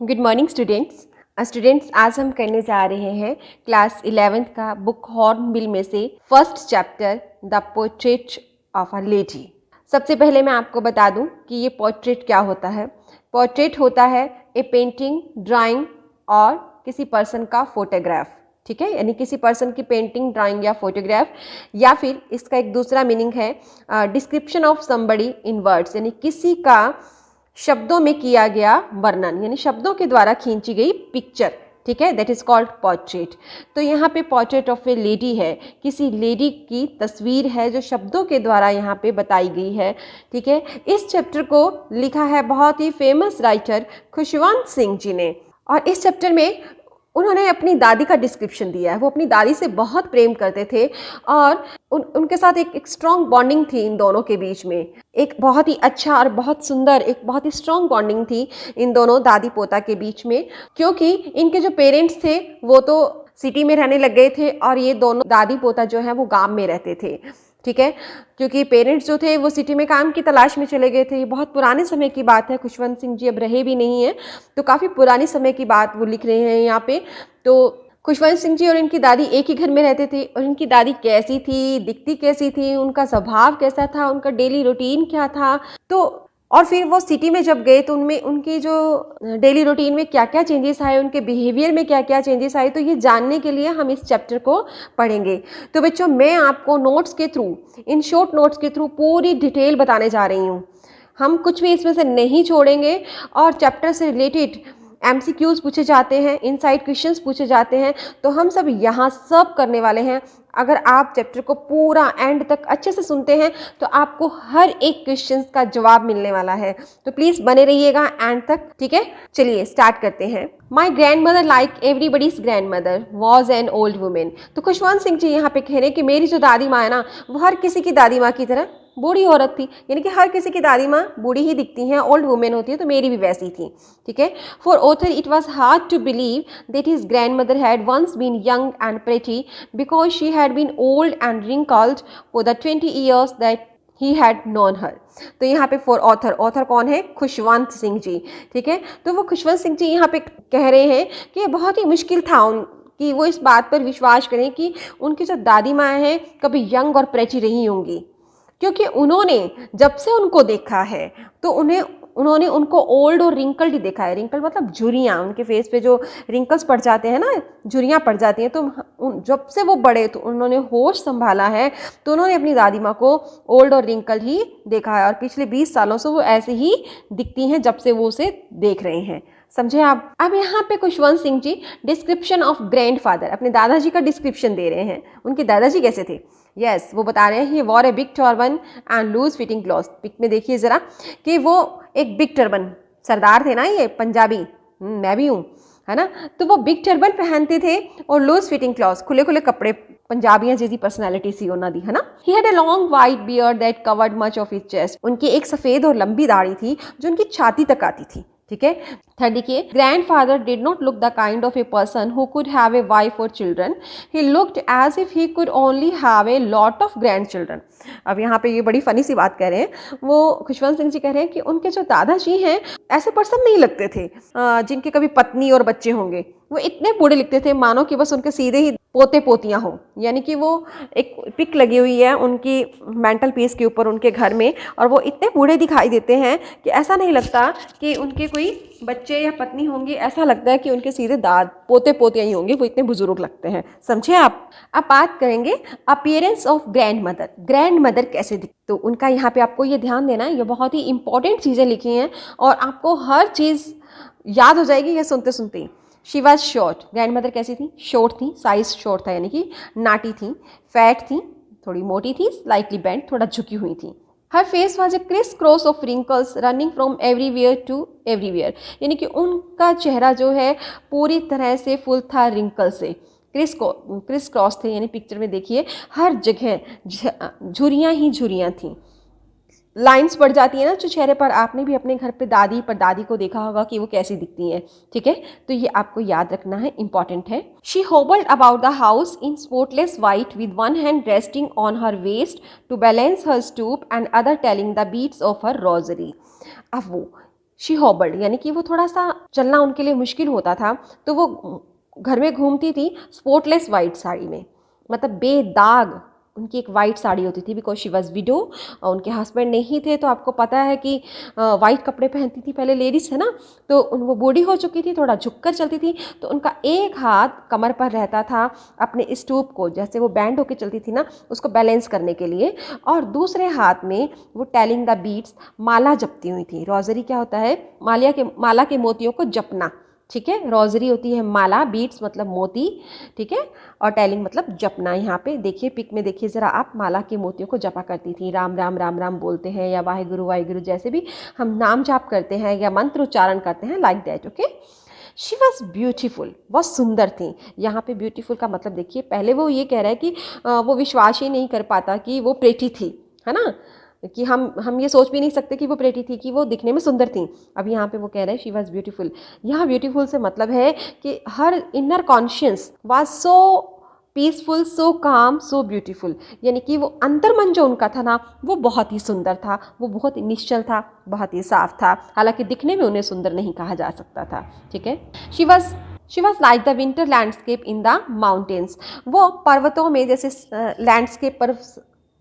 Good morning students. Students आज हम करने जा रहे हैं क्लास 11th का बुक हॉर्नबिल में से first chapter the portrait of a lady. सबसे पहले मैं आपको बता दूं कि ये पोर्ट्रेट क्या होता है। पोर्ट्रेट होता है ए पेंटिंग, ड्राइंग और किसी पर्सन का फोटोग्राफ। ठीक है, यानी किसी पर्सन की पेंटिंग, ड्राइंग या फोटोग्राफ, या फिर इसका एक दूसरा मीनिंग है description of somebody in words, यानी किसी का शब्दों में किया गया वर्णन, यानी शब्दों के द्वारा खींची गई पिक्चर। ठीक है, दैट इज कॉल्ड पोर्ट्रेट। तो यहाँ पे पोर्ट्रेट ऑफ ए लेडी है, किसी लेडी की तस्वीर है जो शब्दों के द्वारा यहाँ पे बताई गई है। ठीक है, इस चैप्टर को लिखा है बहुत ही फेमस राइटर खुशवंत सिंह जी ने, और इस चैप्टर में उन्होंने अपनी दादी का डिस्क्रिप्शन दिया है। वो अपनी दादी से बहुत प्रेम करते थे और उनके साथ एक स्ट्रॉन्ग बॉन्डिंग थी इन दोनों के बीच में। एक बहुत ही अच्छा और बहुत सुंदर, एक बहुत ही स्ट्रॉन्ग बॉन्डिंग थी इन दोनों दादी पोता के बीच में, क्योंकि इनके जो पेरेंट्स थे वो तो सिटी में रहने लग गए थे और ये दोनों दादी पोता जो है वो गांव में रहते थे। ठीक है, क्योंकि पेरेंट्स जो थे वो सिटी में काम की तलाश में चले गए थे। ये बहुत पुराने समय की बात है, खुशवंत सिंह जी अब रहे भी नहीं है, तो काफ़ी पुरानी समय की बात वो लिख रहे हैं यहाँ पे। तो खुशवंत सिंह जी और इनकी दादी एक ही घर में रहते थे, और इनकी दादी कैसी थी, दिखती कैसी थी, उनका स्वभाव कैसा था, उनका डेली रूटीन क्या था, तो और फिर वो सिटी में जब गए तो उनमें उनकी जो डेली रूटीन में क्या क्या चेंजेस आए, उनके बिहेवियर में क्या क्या चेंजेस आए, तो ये जानने के लिए हम इस चैप्टर को पढ़ेंगे। तो बच्चों, मैं आपको नोट्स के थ्रू, इन शॉर्ट नोट्स के थ्रू पूरी डिटेल बताने जा रही हूँ। हम कुछ भी इसमें से नहीं छोड़ेंगे, और चैप्टर से रिलेटेड MCQs पूछे जाते हैं, इनसाइड क्वेश्चंस पूछे जाते हैं, तो हम सब यहाँ सब करने वाले हैं। अगर आप चैप्टर को पूरा एंड तक अच्छे से सुनते हैं तो आपको हर एक क्वेश्चन का जवाब मिलने वाला है, तो प्लीज़ बने रहिएगा एंड तक। ठीक है, चलिए स्टार्ट करते हैं। My grand mother like everybody's grand mother was an old women. तो खुशवंत सिंह जी यहाँ पे कह रहे हैं कि मेरी जो दादी माँ है ना, वो हर किसी की दादी माँ की तरह बूढ़ी औरत थी, यानी कि हर किसी की दादी माँ बूढ़ी ही दिखती हैं, ओल्ड वुमेन होती है, तो मेरी भी वैसी थी। ठीक है, for author it was hard to believe that his grandmother had once been young and pretty because she had been old and wrinkled for the 20 years that he had known her. तो यहाँ पे for author, author कौन है? खुशवंत सिंह जी। ठीक है, तो वो खुशवंत सिंह जी यहाँ पे कह रहे हैं कि ये बहुत ही मुश्किल था कि वो इस बात पर विश्वास करें कि उनकी जो दादी माँ हैं कभी यंग और प्रेटी रही होंगी, क्योंकि उन्होंने जब से उनको देखा है तो उन्होंने उनको ओल्ड और रिंकल्ड ही देखा है। रिंकल मतलब झुर्रियाँ, उनके फेस पे जो रिंकल्स पड़ जाते हैं ना, झुर्रियाँ पड़ जाती हैं, तो जब से वो बड़े तो उन्होंने होश संभाला है, तो उन्होंने अपनी दादी माँ को ओल्ड और रिंकल ही देखा है, और पिछले 20 सालों से वो ऐसे ही दिखती हैं जब से वो उसे देख रहे हैं। समझे आप? अब यहाँ पे Khushwant Singh ji description of grandfather, अपने दादाजी का डिस्क्रिप्शन दे रहे हैं। उनके दादाजी कैसे थे? यस, वो बता रहे हैं he wore a big turban and loose fitting cloth. Pic में देखिए ज़रा कि वो एक बिग टर्बन, सरदार थे ना ये पंजाबी, मैं भी हूँ, है ना, तो वो बिग टर्बन पहनते थे और लूज फिटिंग क्लॉथ, खुले खुले कपड़े, पंजाबियां जैसी पर्सनैलिटी सी उन्हों दी, है ना। He had a long white beard that covered much of his chest. उनकी एक सफ़ेद और लंबी दाढ़ी थी जो उनकी छाती तक आती थी। ठीक है, थर्ड देखिए, grandfather did not look the kind of a person who could have a wife और children, he looked as if he could only have a lot of grandchildren. अब यहाँ पे ये बड़ी फनी सी बात कह रहे हैं, वो खुशवंत सिंह जी कह रहे हैं कि उनके जो दादाजी हैं ऐसे पर्सन नहीं लगते थे जिनके कभी पत्नी और बच्चे होंगे। वो इतने बूढ़े लिखते थे मानो कि बस उनके सीधे ही पोते पोतियाँ हों, यानी कि वो एक पिक लगी हुई है उनकी मेंटल पीस के ऊपर उनके घर में, और वो इतने बूढ़े दिखाई देते हैं कि ऐसा नहीं लगता कि उनके कोई बच्चे या पत्नी होंगी, ऐसा लगता है कि उनके सीधे पोते पोतियाँ ही होंगे, वो इतने बुजुर्ग लगते हैं। समझे आप? अब बात करेंगे appearance of grand mother. Grand mother कैसे दिखती, तो उनका यहाँ पे आपको ये ध्यान देना है, ये बहुत ही इंपॉर्टेंट चीज़ें लिखी हैं और आपको हर चीज़ याद हो जाएगी ये सुनते सुनते ही। She was short, grandmother कैसी थी? शॉर्ट थी, साइज शॉर्ट था, यानी कि नाटी थी, फैट थी, थोड़ी मोटी थी, स्लाइटली बेंड, थोड़ा झुकी हुई थी। Her face was a crisscross of wrinkles running from everywhere to everywhere, यानी कि उनका चेहरा जो है पूरी तरह से फुल था रिंकल से, क्रिस क्रॉस थे, यानी पिक्चर में देखिए हर जगह झुरियाँ ही झुरियाँ थीं, लाइंस पड़ जाती है ना जो चेहरे पर। आपने भी अपने घर पे दादी पर दादी को देखा होगा कि वो कैसी दिखती हैं। ठीक है, तो ये आपको याद रखना है, इंपॉर्टेंट है। She hobbled about the house in spotless white with one hand resting on her waist to balance her stoop and other telling the beads of her rosary. अब वो शी हॉबल्ड यानी कि वो थोड़ा सा चलना उनके लिए मुश्किल होता था, तो वो घर में घूमती थी स्पॉटलेस वाइट साड़ी में, मतलब बेदाग उनकी एक वाइट साड़ी होती थी, बिकॉज शी वॉज विडो, उनके हस्बैंड नहीं थे। तो आपको पता है कि वाइट कपड़े पहनती थी पहले लेडीज़, है ना। तो वो बूढ़ी हो चुकी थी, थोड़ा झुककर चलती थी, तो उनका एक हाथ कमर पर रहता था अपने स्टूप को, जैसे वो बैंड होकर चलती थी ना, उसको बैलेंस करने के लिए, और दूसरे हाथ में वो टेलिंग द बीट्स, माला जपती हुई थी। रोजरी क्या होता है? माला के मोतियों को जपना, ठीक है। रोजरी होती है माला, बीट्स मतलब मोती, ठीक है, और टेलिंग मतलब जपना। यहाँ पे देखिए, पिक में देखिए ज़रा आप, माला के मोतियों को जपा करती थी। राम राम राम राम बोलते हैं, या वाहिगुरु वाहिगुरु, जैसे भी हम नाम जाप करते हैं या मंत्र उच्चारण करते हैं, like that, okay. She was beautiful, बहुत सुंदर थी। यहाँ पे ब्यूटीफुल का मतलब देखिए, पहले वो ये कह रहा है कि वो विश्वास ही नहीं कर पाता कि वो प्रेटी थी, है ना, कि हम ये सोच भी नहीं सकते कि वो प्रेटी थी, कि वो दिखने में सुंदर थी। अब यहाँ पे वो कह रहे हैं शी वॉज ब्यूटीफुल। यहाँ ब्यूटीफुल से मतलब है कि her inner conscious was so peaceful, so calm, so beautiful, यानी कि वो अंतर्मन जो उनका था ना, वो बहुत ही सुंदर था, वो बहुत ही निश्चल था, बहुत ही साफ था। हालांकि दिखने में उन्हें सुंदर नहीं कहा जा सकता था, ठीक है। She was like the winter landscape in the mountains. वो पर्वतों में जैसे लैंडस्केप पर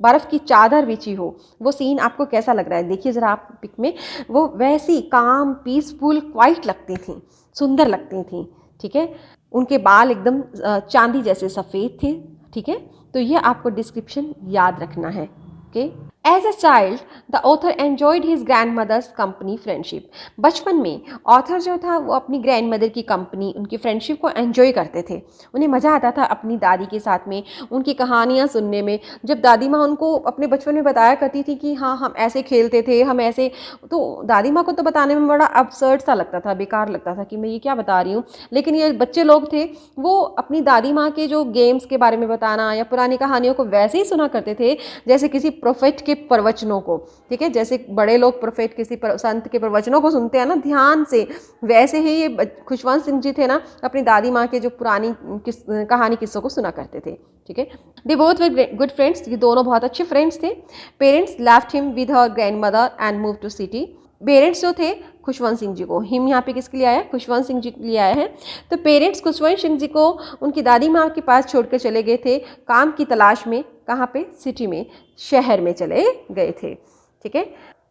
बर्फ़ की चादर बिछी हो, वो सीन आपको कैसा लग रहा है? देखिए ज़रा आप पिक में, वो वैसी काम, पीसफुल, क्वाइट लगती थी, सुंदर लगती थी, ठीक है। उनके बाल एकदम चांदी जैसे सफ़ेद थे, ठीक है। तो ये आपको डिस्क्रिप्शन याद रखना है, okay. As a child the author enjoyed his grandmother's company friendship. बचपन में ऑथर जो था वो अपनी ग्रैंड मदर की कंपनी, उनकी फ्रेंडशिप को एन्जॉय करते थे। उन्हें मज़ा आता था अपनी दादी के साथ में, उनकी कहानियाँ सुनने में। जब दादी माँ उनको अपने बचपन में बताया करती थी कि हाँ हम ऐसे खेलते थे, हम ऐसे, तो दादी माँ को तो बताने में बड़ा absurd सा लगता था, बेकार लगता था कि मैं ये क्या बता रही हूँ। लेकिन ये बच्चे लोग थे, वो अपनी दादी माँ के जो गेम्स के बारे में बताना या पुरानी कहानियों को वैसे ही सुना करते थे जैसे किसी प्रोफेट के प्रवचनों को, ठीक है। जैसे बड़े लोग प्रोफेट किसी संत के प्रवचनों को सुनते हैं ना ध्यान से, वैसे ही ये खुशवंत सिंह जी थे ना, अपनी दादी माँ के जो पुरानी कहानी किस्सों को सुना करते थे, ठीक है। They both were good friends, ये दोनों बहुत अच्छे फ्रेंड्स थे। Parents left him with her grandmother and move to city. Parents जो थे खुशवंत सिंह जी को, हिम यहाँ पे किसके लिए आया है? खुशवंत सिंह जी के लिए आया है। तो पेरेंट्स खुशवंत सिंह जी को उनकी दादी माँ के पास छोड़कर चले गए थे काम की तलाश में। कहाँ पे? सिटी में, शहर में चले गए थे, ठीक है।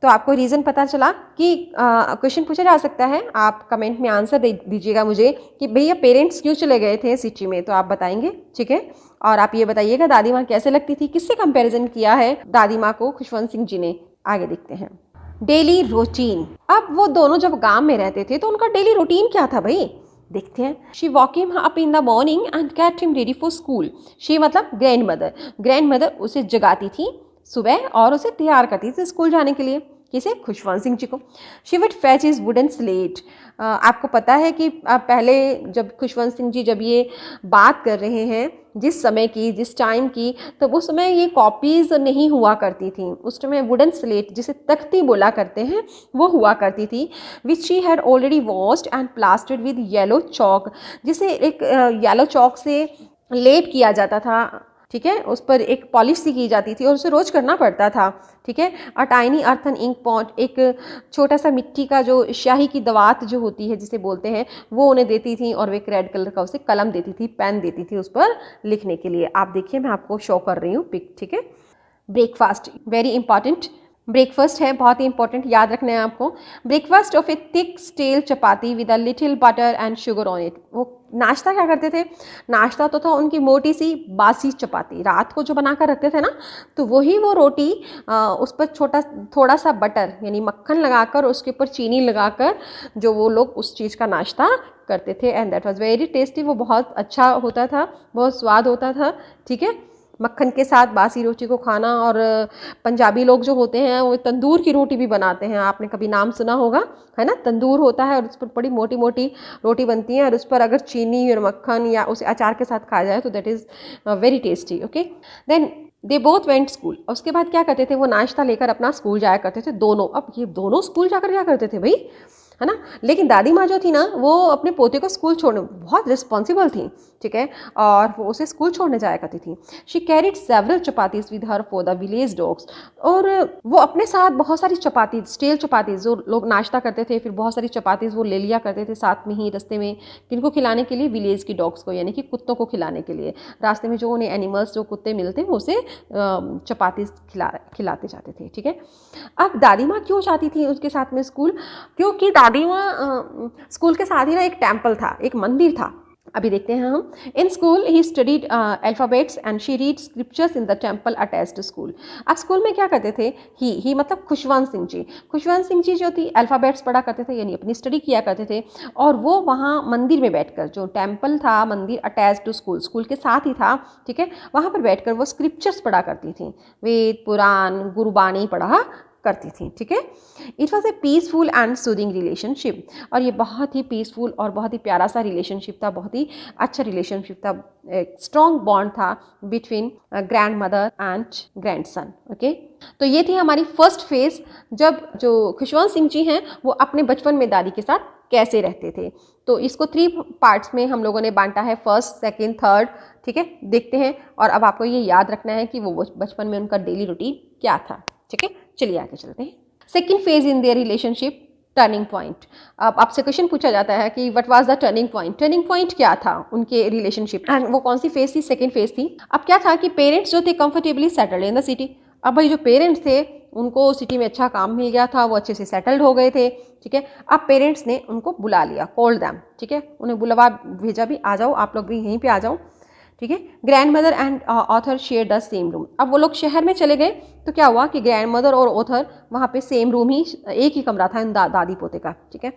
तो आपको रीज़न पता चला कि क्वेश्चन पूछा जा सकता है, आप कमेंट में आंसर दे दीजिएगा मुझे कि भैया पेरेंट्स क्यों चले गए थे सिटी में, तो आप बताएंगे, ठीक है। और आप ये बताइएगा दादी माँ कैसे लगती थी, किससे कंपैरिजन किया है दादी माँ को खुशवंत सिंह जी ने। आगे देखते हैं डेली रूटीन। अब वो दोनों जब गांव में रहते थे तो उनका डेली रूटीन क्या था भाई, देखते हैं। She walk him up in the morning and get him ready for school. She मतलब ग्रैंड मदर उसे जगाती थी सुबह और उसे तैयार करती थी स्कूल जाने के लिए। किसे? खुशवंत सिंह जी को। She would fetch his wooden slate. आपको पता है कि पहले जब खुशवंत सिंह जी जब ये बात कर रहे हैं जिस समय की, जिस टाइम की, तो उस समय ये कॉपीज़ नहीं हुआ करती थी। उस समय वुडन स्लेट जिसे तख्ती बोला करते हैं वो हुआ करती थी, which she had already washed and plastered with yellow chalk, जिसे एक येलो चॉक से लेप किया जाता था, ठीक है। उस पर एक पॉलिश सी की जाती थी और उसे रोज करना पड़ता था, ठीक है। A tiny earthen ink pot, एक छोटा सा मिट्टी का जो स्याही की दवात जो होती है जिसे बोलते हैं, वो उन्हें देती थी और वे एक रेड कलर का उसे कलम देती थी, पेन देती थी उस पर लिखने के लिए। आप देखिए मैं आपको शो कर रही हूँ पिक, ठीक है। ब्रेकफास्ट वेरी इंपॉर्टेंट, ब्रेकफास्ट है बहुत ही इंपॉर्टेंट, याद रखना है आपको। Breakfast of a thick stale chapati with a little butter and sugar on it. वो नाश्ता क्या करते थे? नाश्ता तो था उनकी मोटी सी बासी चपाती, रात को जो बना कर रखते थे ना, तो वही वो रोटी उस पर थोड़ा सा बटर यानी मक्खन लगाकर, उसके ऊपर चीनी लगाकर जो वो लोग उस चीज़ का नाश्ता करते थे, and that was very tasty. वो बहुत अच्छा होता था, बहुत स्वाद होता था, ठीक है। मक्खन के साथ बासी रोटी को खाना, और पंजाबी लोग जो होते हैं वो तंदूर की रोटी भी बनाते हैं, आपने कभी नाम सुना होगा, है ना। तंदूर होता है और उस पर बड़ी मोटी मोटी रोटी बनती है और उस पर अगर चीनी और मक्खन या उसे अचार के साथ खाया जाए तो that is very tasty, okay. Then they both went school. उसके बाद क्या करते थे? वो नाश्ता लेकर अपना स्कूल जाया करते थे दोनों। अब ये दोनों स्कूल जाकर क्या करते थे भाई? है ना। लेकिन दादी माँ जो थी ना वो अपने पोते को स्कूल छोड़ने बहुत रिस्पॉन्सिबल थी, ठीक है, और वो उसे स्कूल छोड़ने जाया करती थी। She carried several chapatis with her for the village dogs, और वो अपने साथ बहुत सारी चपाती, स्टेल चपातीज जो लोग नाश्ता करते थे, फिर बहुत सारी चपातीज वो ले लिया करते थे साथ में ही रास्ते में, किनको खिलाने के लिए, विलेज की डॉग्स को, यानी कि कुत्तों को खिलाने के लिए। रास्ते में जो उन्हें एनिमल्स, जो कुत्ते मिलते हैं, वो उसे चपातीज खिलाते जाते थे, ठीक है। अब दादी माँ क्यों चाहती थी उसके साथ में स्कूल, क्योंकि दादी माँ स्कूल के साथ ही ना एक टेम्पल था, एक मंदिर था। अभी देखते हैं हम। In school he studied alphabets and she read scriptures in the temple attached school. अब स्कूल में क्या करते थे, ही मतलब खुशवंत सिंह जी, खुशवंत सिंह जी जो थी अल्फ़ाबेट्स पढ़ा करते थे, यानी अपनी स्टडी किया करते थे, और वो वहाँ मंदिर में बैठकर, जो टेम्पल था मंदिर अटैच्ड टू स्कूल, स्कूल के साथ ही था, ठीक है, वहाँ पर बैठकर वो स्क्रिप्चर्स पढ़ा करती थी, वेद पुराण गुरबाणी पढ़ा करती थी, ठीक है। It was a peaceful and soothing relationship, और ये बहुत ही पीसफुल और बहुत ही प्यारा सा रिलेशनशिप था, बहुत ही अच्छा रिलेशनशिप था, एक स्ट्रॉन्ग बॉन्ड था between grand mother and grand son, okay. तो ये थी हमारी फर्स्ट फेज, जब जो खुशवंत सिंह जी हैं वो अपने बचपन में दादी के साथ कैसे रहते थे। तो इसको 3 पार्ट्स में हम लोगों ने बांटा है, फर्स्ट, सेकेंड, थर्ड, ठीक है, देखते हैं। और अब आपको ये याद रखना है कि वो बचपन में उनका डेली रूटीन क्या था, ठीक है। चलिए आगे चलते हैं। Second phase in their relationship, turning point. अब आपसे क्वेश्चन पूछा जाता है कि what was the turning point, turning point क्या था उनके रिलेशनशिप, एंड वो कौन सी फेज थी, सेकेंड फेज थी। अब क्या था कि पेरेंट्स जो थे comfortably settled in the city. अब भाई जो पेरेंट्स थे उनको सिटी में अच्छा काम मिल गया था, वो अच्छे से सेटल्ड हो गए थे, ठीक है। अब पेरेंट्स ने उनको बुला लिया, कॉल्ड दैम, ठीक है, उन्हें बुलवा भेजा भी, आ जाओ आप लोग भी यहीं पे आ जाओ, ठीक है। Grand mother and author share the same room. अब वो लोग शहर में चले गए तो क्या हुआ कि ग्रैंड मदर और ऑथर वहाँ पे सेम रूम ही, एक ही कमरा था इन दादी पोते का, ठीक है।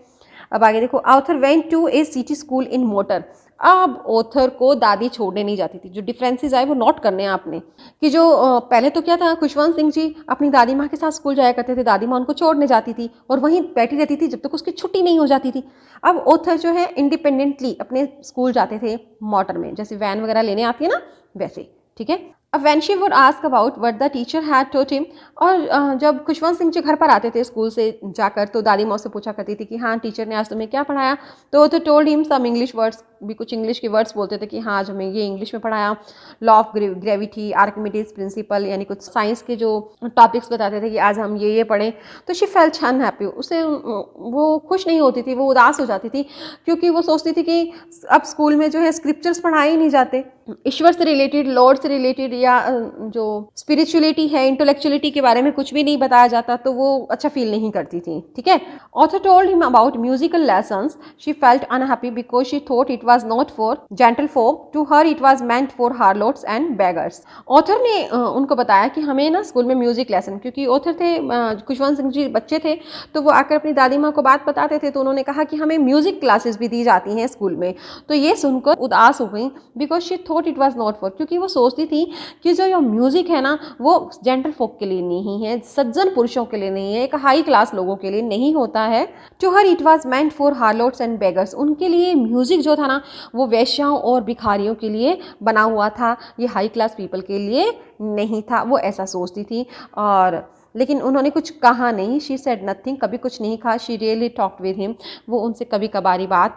अब आगे देखो, author went to a city school in motor. अब ऑथर को दादी छोड़ने नहीं जाती थी। जो डिफरेंसेस आए वो नोट करने हैं आपने, कि जो पहले तो क्या था, खुशवंत सिंह जी अपनी दादी माँ के साथ स्कूल जाया करते थे, दादी माँ उनको छोड़ने जाती थी और वहीं बैठी रहती थी जब तक उसकी छुट्टी नहीं हो जाती थी। अब ऑथर जो है इंडिपेंडेंटली अपने स्कूल जाते थे मोटर में, जैसे वैन वगैरह लेने आती है ना वैसे, ठीक है। अब when she would ask about what the teacher had taught him, और जब खुशवंत सिंह जी घर पर आते थे स्कूल से जाकर तो दादी माँ से पूछा करती थी कि हाँ टीचर ने आज तुम्हें क्या पढ़ाया, तो told him some English words, भी कुछ इंग्लिश के वर्ड्स बोलते थे कि हाँ आज हमें ये इंग्लिश में पढ़ाया, law of gravity, Archimedes principal, यानी कुछ साइंस के जो टॉपिक्स बताते थे कि आज हम ये पढ़ें। तो शी फेल्ट अनहैप्पी, उसे वो खुश नहीं होती थी, वो उदास हो जाती थी, क्योंकि वो सोचती थी कि अब स्कूल में जो है स्क्रिप्चर्स पढ़ाए ही नहीं जाते, ईश्वर से रिलेटेड, लॉर्ड से रिलेटेड, या जो स्पिरिचुअलिटी है, इंटेलेक्चुअलिटी के बारे में कुछ भी नहीं बताया जाता, तो वो अच्छा फील नहीं करती थी, ठीक है। Author told him about musical lessons, she felt unhappy because she thought it was not for gentle folk, to her it was meant for harlots and beggars. Author ने उनको बताया कि हमें ना स्कूल में म्यूजिक लेसन, क्योंकि author थे खुशवंत सिंह जी बच्चे थे, तो वो आकर अपनी दादी माँ को बात बताते थे, तो उन्होंने कहा कि हमें म्यूजिक क्लासेस भी दी जाती हैं स्कूल में। तो ये सुनकर उदास हो गई, because she thought it was not for, क्योंकि वो सोचती थी कि जो म्यूजिक है ना वो जेंटल फोक के लिए नहीं है, सज्जन पुरुषों के लिए नहीं है, एक हाई क्लास लोगों के लिए नहीं होता है। To her it was meant for harlots and beggars, उनके लिए म्यूजिक जो था ना वो वैश्याओं और भिखारियों के लिए बना हुआ था, ये हाई क्लास पीपल के लिए नहीं था, वो ऐसा सोचती थी। और लेकिन उन्होंने कुछ कहा नहीं, शी सेड नथिंग, कभी कुछ नहीं कहा। She really talked with him, वो उनसे कभी कभारी बात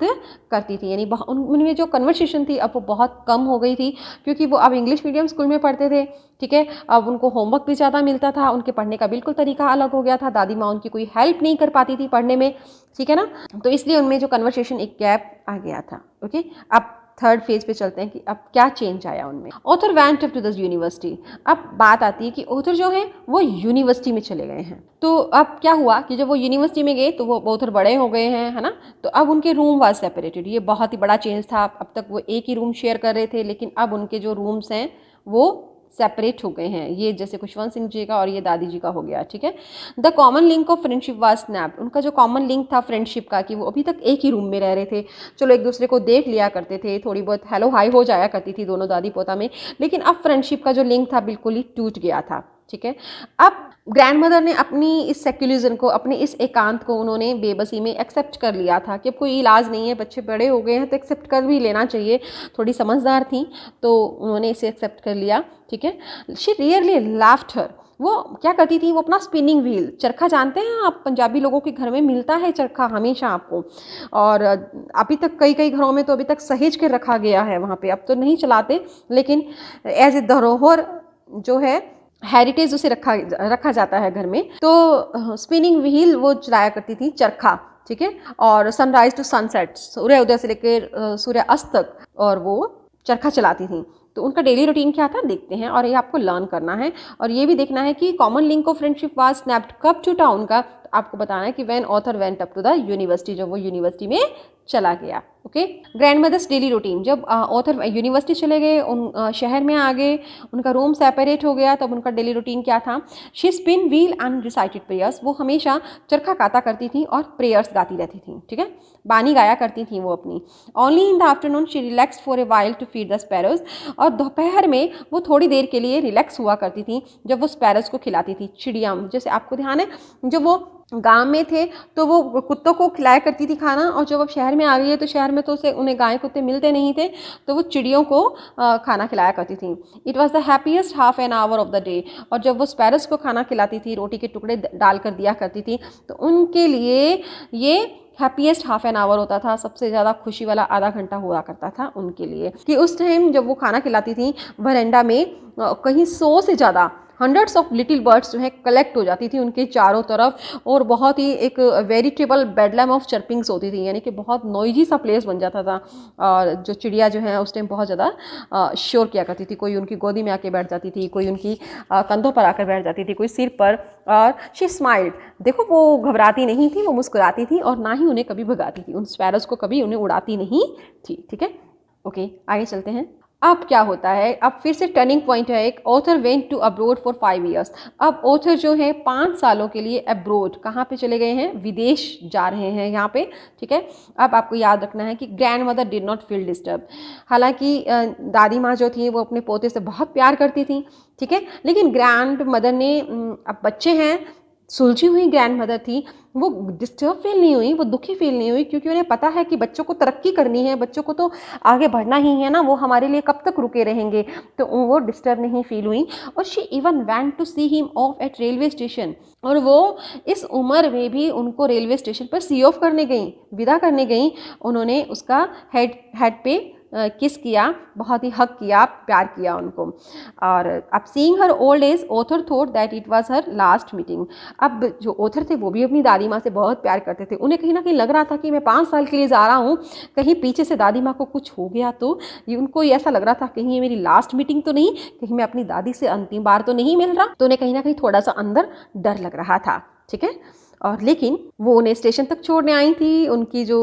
करती थी, यानी उनमें जो कन्वर्सेशन थी अब वो बहुत कम हो गई थी, क्योंकि वो अब इंग्लिश मीडियम स्कूल में पढ़ते थे, ठीक है। अब उनको होमवर्क भी ज़्यादा मिलता था, उनके पढ़ने का बिल्कुल तरीका अलग हो गया था, दादी माँ उनकी कोई हेल्प नहीं कर पाती थी पढ़ने में, ठीक है ना। तो इसलिए उनमें जो कन्वर्सेशन, एक गैप आ गया था, ओके। अब थर्ड फेज पे चलते हैं कि अब क्या चेंज आया उनमें। Author went up to the university. अब बात आती है कि ऑथर जो है वो यूनिवर्सिटी में चले गए हैं। तो अब क्या हुआ कि जब वो यूनिवर्सिटी में गए तो वो ऑथर बड़े हो गए हैं, है ना। तो अब उनके रूम वाज सेपरेटेड, ये बहुत ही बड़ा चेंज था। अब तक वो एक ही रूम शेयर कर रहे थे, लेकिन अब उनके जो रूम्स हैं वो सेपरेट हो गए हैं। ये जैसे खुशवंत सिंह जी का और ये दादी जी का हो गया, ठीक है। The common link of friendship was snapped, उनका जो कॉमन लिंक था फ्रेंडशिप का, कि वो अभी तक एक ही रूम में रह रहे थे, चलो एक दूसरे को देख लिया करते थे, थोड़ी बहुत हेलो हाई हो जाया करती थी दोनों दादी पोता में, लेकिन अब फ्रेंडशिप का जो लिंक था बिल्कुल ही टूट गया था, ठीक है। अब ग्रैंड मदर ने अपनी इस सेक्युलरिज्म को, अपने इस एकांत को उन्होंने बेबसी में एक्सेप्ट कर लिया था कि अब कोई इलाज नहीं है, बच्चे बड़े हो गए हैं तो एक्सेप्ट कर भी लेना चाहिए, थोड़ी समझदार थी तो उन्होंने इसे एक्सेप्ट कर लिया, ठीक है। शी रियरली लाफ्ड हर, वो क्या करती थी, वो अपना स्पिनिंग व्हील, चरखा जानते हैं आप, पंजाबी लोगों के घर में मिलता है चरखा हमेशा आपको, और अभी तक कई कई घरों में तो अभी तक सहेज के रखा गया है वहाँ पे, अब तो नहीं चलाते, लेकिन एज ए धरोहर जो है, हेरिटेज उसे रखा जाता है घर में। तो स्पिनिंग व्हील वो चलाया करती थी, चरखा, ठीक है, और सनराइज टू सनसेट, सूर्य उदय से लेकर सूर्य अस्त तक, और वो चरखा चलाती थी। तो उनका डेली रूटीन क्या था देखते हैं, और ये आपको लर्न करना है, और ये भी देखना है कि common link of friendship was snapped कब टू टाउन का, तो आपको बताना है कि when author went up to the university, जब वो यूनिवर्सिटी में चला गया। Okay, grandmother's daily routine, जब ऑथर यूनिवर्सिटी चले गए, उन शहर में आ गए, उनका रूम सेपरेट हो गया, तब उनका डेली रूटीन क्या था, she spin wheel and recited prayers, वो हमेशा चरखा काता करती थी और प्रेयर्स गाती रहती थी, ठीक है, बानी गाया करती थी वो अपनी। Only in the afternoon she relax for a while to feed the sparrows, और दोपहर में वो थोड़ी देर के लिए रिलैक्स हुआ करती थी, जब वो स्पैरोज को खिलाती थी, चिड़िया, जैसे आपको ध्यान है जब वो गांव में थे तो वो कुत्तों को खिलाया करती थी खाना, और जब अब शहर में आ गई है तो शहर में तो उसे उन्हें गाय कुत्ते मिलते नहीं थे, तो वो चिड़ियों को खाना खिलाया करती थी। It was the happiest half an hour of the day, और जब वो स्पैरोज को खाना खिलाती थी, रोटी के टुकड़े डालकर दिया करती थी, तो उनके लिए ये हैप्पीएस्ट हाफ एन आवर होता था, सबसे ज़्यादा खुशी वाला आधा घंटा हुआ करता था उनके लिए, कि उस टाइम जब वो खाना खिलाती थी, वरांडा में कहीं 100 से ज़्यादा हंड्रेड्स ऑफ लिटिल बर्ड्स जो है कलेक्ट हो जाती थी उनके चारों तरफ, और बहुत ही एक वेरिटेबल बेडलैम ऑफ चर्पिंग्स होती थी, यानी कि बहुत नॉइजी सा प्लेस बन जाता था, और जो चिड़िया जो है उस टाइम बहुत ज़्यादा शोर किया करती थी, कोई उनकी गोदी में आके बैठ जाती थी, कोई उनकी कंधों पर आकर बैठ जाती थी, कोई सिर पर, और शी स्माइल्ड, देखो वो घबराती नहीं थी, वो मुस्कुराती थी, और ना ही उन्हें कभी भगाती थी, उन स्पैरोज को कभी उन्हें उड़ाती नहीं थी, ठीक है। ओके, आगे चलते हैं। अब क्या होता है, अब फिर से टर्निंग पॉइंट है एक, author went to abroad for 5 years, अब ऑथर जो है 5 सालों के लिए अब्रोड, कहाँ पे चले गए हैं, विदेश जा रहे हैं यहाँ पे, ठीक है। अब आपको याद रखना है कि grand mother did not feel disturb, हालांकि दादी माँ जो थी वो अपने पोते से बहुत प्यार करती थी, ठीक है, लेकिन ग्रैंड मदर ने, अब बच्चे हैं, सुलझी हुई ग्रैंड मदर थी, वो डिस्टर्ब फील नहीं हुई, वो दुखी फील नहीं हुई, क्योंकि उन्हें पता है कि बच्चों को तरक्की करनी है, बच्चों को तो आगे बढ़ना ही है ना, वो हमारे लिए कब तक रुके रहेंगे, तो वो डिस्टर्ब नहीं फील हुई। और she even went to see him off at railway station, और वो इस उम्र में भी उनको रेलवे स्टेशन पर सी ऑफ करने गई, विदा करने गई, उन्होंने उसका हेड पे किस किया, बहुत ही हक किया, प्यार किया उनको। और अब seeing her old age, author thought that it was her last meeting, अब जो ऑथर थे वो भी अपनी दादी माँ से बहुत प्यार करते थे, उन्हें कहीं ना कहीं लग रहा था कि मैं 5 साल के लिए जा रहा हूँ, कहीं पीछे से दादी माँ को कुछ हो गया तो, ये उनको ऐसा लग रहा था कहीं ये मेरी लास्ट मीटिंग तो नहीं, कहीं मैं अपनी दादी से अंतिम बार तो नहीं मिल रहा, तो उन्हें कहीं ना कहीं थोड़ा सा अंदर डर लग रहा था, ठीक है। और लेकिन वो उन्हें स्टेशन तक छोड़ने आई थी, उनकी जो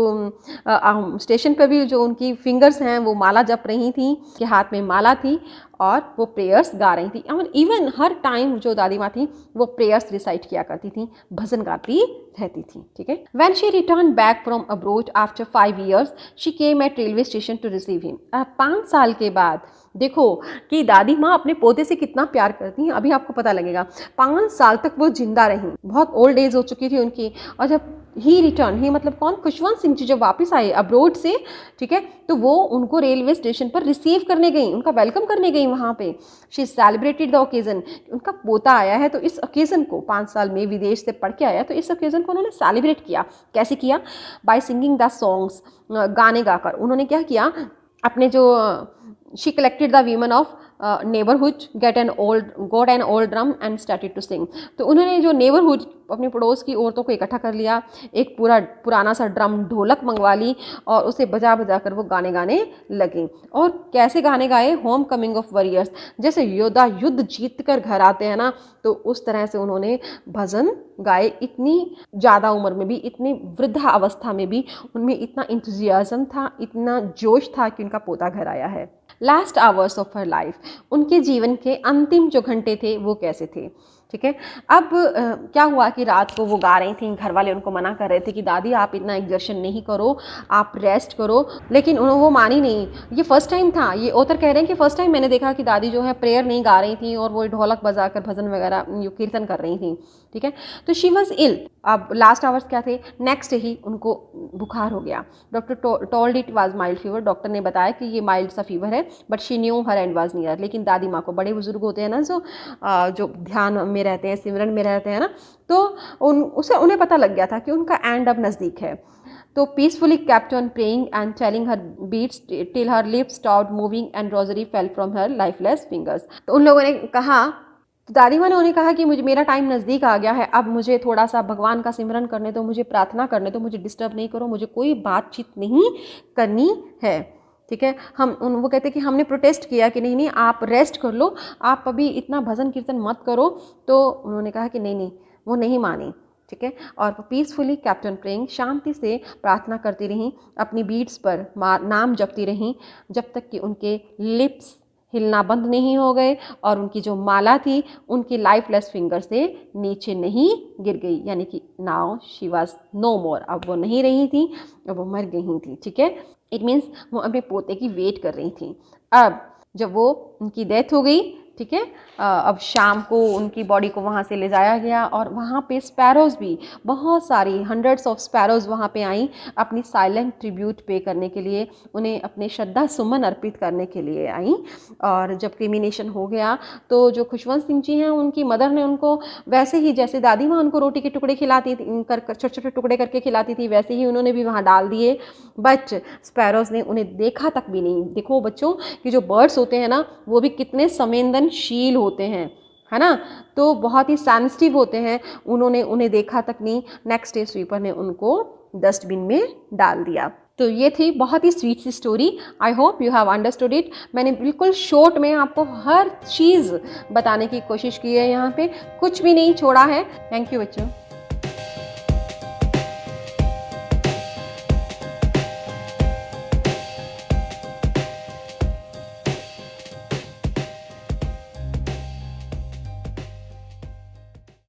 स्टेशन पर भी जो उनकी फिंगर्स हैं वो माला जप रही थी, के हाथ में माला थी, और वो प्रेयर्स गा रही थी, और इवन हर टाइम जो दादी माँ थी वो प्रेयर्स रिसाइट किया करती थी, भजन गाती रहती थी, ठीक है। When she return back from abroad after 5 years, she came at railway station to receive him, 5 साल के बाद देखो कि दादी माँ अपने पोते से कितना प्यार करती हैं, अभी आपको पता लगेगा। 5 साल तक वो जिंदा रहीं, बहुत ओल्ड एज हो चुकी थी उनकी, और जब ही रिटर्न, ही मतलब कौन, खुशवंत सिंह जी जब वापस आए अब्रोड से, ठीक है, तो वो उनको रेलवे स्टेशन पर रिसीव करने गई, उनका वेलकम करने गई वहाँ पे। शी सेलिब्रेटेड द ओकेजन, उनका पोता आया है तो इस ओकेजन को, 5 साल में विदेश से पढ़ के आया, तो इस ओकेजन को उन्होंने सेलिब्रेट किया। कैसे किया? बाय सिंगिंग द सॉन्ग्स, गाने गाकर उन्होंने क्या किया, अपने जो she collected the women of neighborhood, got an old drum and started to sing, तो उन्होंने जो नेबरहुड, अपने पड़ोस की औरतों को इकट्ठा कर लिया, एक पूरा पुराना सा ड्रम, ढोलक मंगवा ली, और उसे बजा बजा कर वो गाने गाने लगे। और कैसे गाने गाए? होम कमिंग ऑफ वॉरियर्स, जैसे योद्धा युद्ध जीत कर घर आते हैं ना, तो उस तरह से उन्होंने भजन गाए, इतनी ज़्यादा उम्र में भी, इतनी वृद्धा अवस्था में भी उनमें इतना इंथुजियाज्म था, इतना जोश था कि उनका पोता घर आया है। Last hours of her life, उनके जीवन के अंतिम जो घंटे थे वो कैसे थे, ठीक है। अब क्या हुआ कि रात को वो गा रही थी, घर वाले उनको मना कर रहे थे कि दादी आप इतना एग्जर्शन नहीं करो, आप रेस्ट करो, लेकिन उन्होंने वो मानी नहीं। ये फर्स्ट टाइम था, ये ऑथर कह रहे हैं कि फर्स्ट टाइम मैंने देखा कि दादी जो है प्रेयर नहीं गा रही थी, और वो ढोलक बजा कर भजन वगैरह कीर्तन कर रही थी, ठीक है। तो शी वॉज इल। अब लास्ट आवर्स क्या थे? नेक्स्ट ही उनको बुखार हो गया। Doctor told it was mild fever, doctor ने बताया कि ये माइल्ड सा फीवर है, but she knew her and was near. लेकिन दादी माँ को, बड़े बुजुर्ग होते हैं ना जो ध्यान में रहते हैं, सिमरन में रहते हैं ना, तो उन्हें पता लग गया था कि उनका एंड अब नज़दीक है। तो peacefully kept on praying and telling her beads till her lips stopped moving and rosary fell from her lifeless fingers। तो उन लोगों ने कहा, तो दादी माँ ने उन्हें कहा कि मेरा टाइम नज़दीक आ गया है, अब मुझे थोड़ा सा भगवान का सिमरन करने दो, मुझे प्रार्थना करने दो, मुझे डिस्टर्ब नहीं करो, मुझे कोई बातचीत नहीं करनी है। ठीक है, वो कहते कि हमने प्रोटेस्ट किया कि नहीं आप रेस्ट कर लो, आप अभी इतना भजन कीर्तन मत करो। तो उन्होंने कहा कि नहीं, वो नहीं मानी। ठीक है, और पीसफुली केप्ट ऑन प्रेइंग, शांति से प्रार्थना करती रहीं, अपनी बीड्स पर नाम जपती रहीं, जब तक कि उनके लिप्स हिलना बंद नहीं हो गए और उनकी जो माला थी उनकी लाइफलेस फिंगर से नीचे नहीं गिर गई। यानी कि नाउ शी वाज नो मोर, अब वो नहीं रही थी, अब वो मर गई थी। ठीक है, इट मीन्स वो अपने पोते की वेट कर रही थी। अब जब वो उनकी डेथ हो गई, ठीक है, अब शाम को उनकी बॉडी को वहाँ से ले जाया गया और वहाँ पे स्पैरोज़ भी बहुत सारी, हंड्रेड्स ऑफ स्पैरोज़ वहाँ पे आई अपनी साइलेंट ट्रिब्यूट पे करने के लिए, उन्हें अपने श्रद्धा सुमन अर्पित करने के लिए आई। और जब क्रिमिनेशन हो गया तो जो खुशवंत सिंह जी हैं, उनकी मदर ने उनको वैसे ही, जैसे दादी माँ उनको रोटी के टुकड़े खिलाती थी, छोटे छोटे टुकड़े करके खिलाती थी, वैसे ही उन्होंने भी वहाँ डाल दिए। बट स्पैरोज़ ने उन्हें देखा तक भी नहीं। देखो बच्चों कि जो बर्ड्स होते हैं ना, वो भी कितने संवेदनशील होते हैं, है ना, तो बहुत ही सेंसिटिव होते हैं। उन्होंने उन्हें देखा तक नहीं। नेक्स्ट डे स्वीपर ने उनको डस्टबिन में डाल दिया। तो ये थी बहुत ही स्वीट सी story. I hope you have understood it. मैंने बिल्कुल शॉर्ट में आपको हर चीज़ बताने की कोशिश की है, यहाँ पे कुछ भी नहीं छोड़ा है। थैंक यू बच्चों।